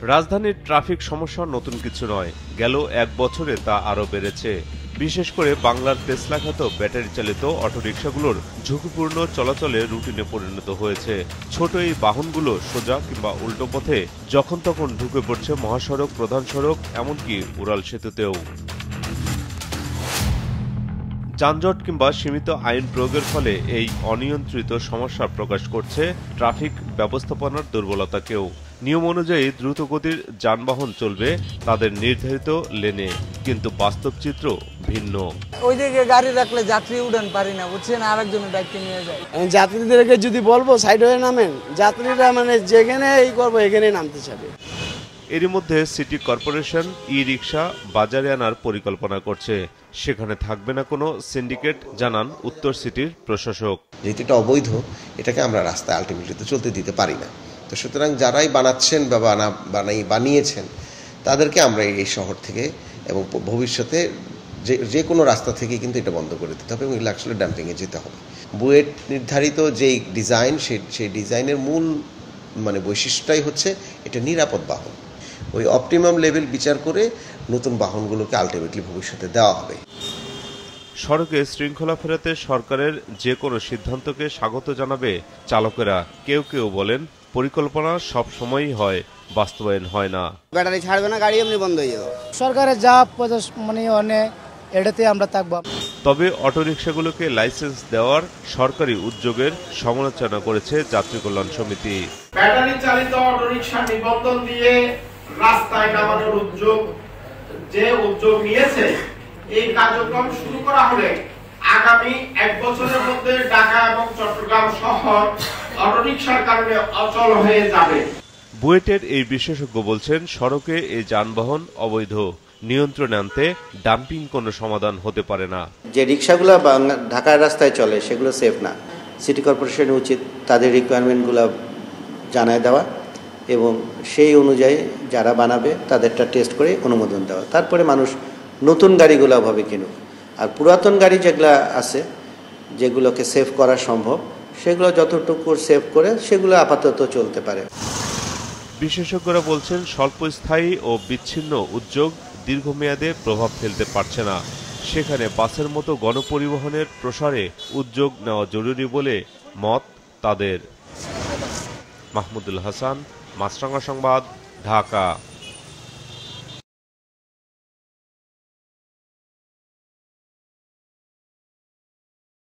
রাজধানীর ট্রাফিক সমস্যা নতুন কিছু নয়, গেল এক বছরে তা আরও বেড়েছে। বিশেষ করে বাংলার টেসলা খ্যাত ব্যাটারি চালিত অটোরিকশাগুলোর ঝুঁকিপূর্ণ চলাচলে রুটিনে পরিণত হয়েছে। ছোট এই বাহনগুলো সোজা কিংবা উল্টো পথে যখন তখন ঢুকে পড়ছে মহাসড়ক, প্রধান সড়ক, এমনকি উড়াল সেতুতেও। যানজট কিংবা সীমিত আইন প্রয়োগের ফলে এই অনিয়ন্ত্রিত সমস্যা প্রকাশ করছে ট্রাফিক ব্যবস্থাপনার দুর্বলতাকেও। নিয়ম অনুযায়ী দ্রুতগতির যানবাহন চলবে তাদের নির্ধারিত লেনে, কিন্তু বাস্তব চিত্র ভিন্ন। ওইদিকে গাড়ি রাখলে যাত্রী উড়ান পারি না, বুঝছেন, আরেকজন ডাইকে নিয়ে যায়। যাত্রীদেরকে যদি বলবো সাইড হয়ে নামেন, যাত্রীরা যেখানে এই করবো এখানে নামতে চাবে। এরই মধ্যে সিটি কর্পোরেশন ই-রিকশা বাজারে আনার পরিকল্পনা করছে। সেখানে থাকবে না কোনো সিন্ডিকেট, জানান উত্তর সিটির প্রশাসক। যেহেতু এটা অবৈধ, এটাকে আমরা রাস্তায় আলটিমেটলি তো চলতে দিতে পারি না। তো সুতরাং যারাই বানাচ্ছেন বা বানিয়েছেন তাদেরকে আমরা এই শহর থেকে এবং ভবিষ্যতে যে কোনো রাস্তা থেকে কিন্তু এটা বন্ধ করে দিতে হবে এবং এগুলো আসলে ডাম্পিংয়ে যেতে হবে। বুয়েট নির্ধারিত যেই ডিজাইন, সেই ডিজাইনের মূল বৈশিষ্ট্যটাই হচ্ছে এটা নিরাপদ বাহন। ওই অপটিমাম লেভেল বিচার করে নতুন বাহনগুলোকে আলটিমেটলি ভবিষ্যতে দেওয়া হবে। সড়কে শৃঙ্খলা ফেরাতে সরকারের যে কোনো সিদ্ধান্তকে স্বাগত জানাবে চালকেরা। কেউ কেউ বলেন, পরিকল্পনা সব সময়ই হয়, বাস্তবায়ন হয় না। ব্যাটারি ছাড়বে না, গাড়ি এমনি বন্ধ হয়ে যাবে। সরকারের যা এটাতে আমরা থাকবো। তবে অটোরিকশাগুলোকে লাইসেন্স দেওয়ার সরকারি উদ্যোগের সমালোচনা করেছে যাত্রী কল্যাণ সমিতি। ব্যাটারি চালিত অটোরিকশা নিবন্ধন দিয়ে রাস্তায় নামানোর উদ্যোগ নিয়েছে, এই কার্যক্রম শুরু করা হলে আগামী এক বছরের মধ্যে ঢাকা এবং চট্টগ্রাম শহর অটোরিকশার কারণে অচল হয়ে যাবে। বুয়েটের এই বিশেষজ্ঞ বলছেন, সড়কে এই যানবাহন অবৈধ। নিয়ন্ত্রণে আনতে ডাম্পিং কোনো সমাধান হতে পারে না। যে রিক্সাগুলো ঢাকার রাস্তায় চলে সেগুলো সেফ না। সিটি কর্পোরেশনের উচিত তাদের রিকোয়ারমেন্টগুলো জানায় দেওয়া এবং সেই অনুযায়ী যারা বানাবে তাদেরটা টেস্ট করে অনুমোদন দেওয়া। তারপরে মানুষ নতুন গাড়িগুলো ভাবে কিনুক। আর পুরাতন গাড়ি যেগুলো আছে, যেগুলোকে সেভ করা সম্ভব, সেগুলো যতটুকু সেভ করে সেগুলো আপাতত চলতে পারে। বিশেষজ্ঞরা বলছেন, স্বল্পস্থায়ী ও বিচ্ছিন্ন উদ্যোগ দীর্ঘমেয়াদে প্রভাব ফেলতে পারছে না। সেখানে বাসের মতো গণপরিবহনের প্রসারে উদ্যোগ নেওয়া জরুরি বলে মত তাদের। মাহমুদুল হাসান, মাছরাঙা সংবাদ, ঢাকা।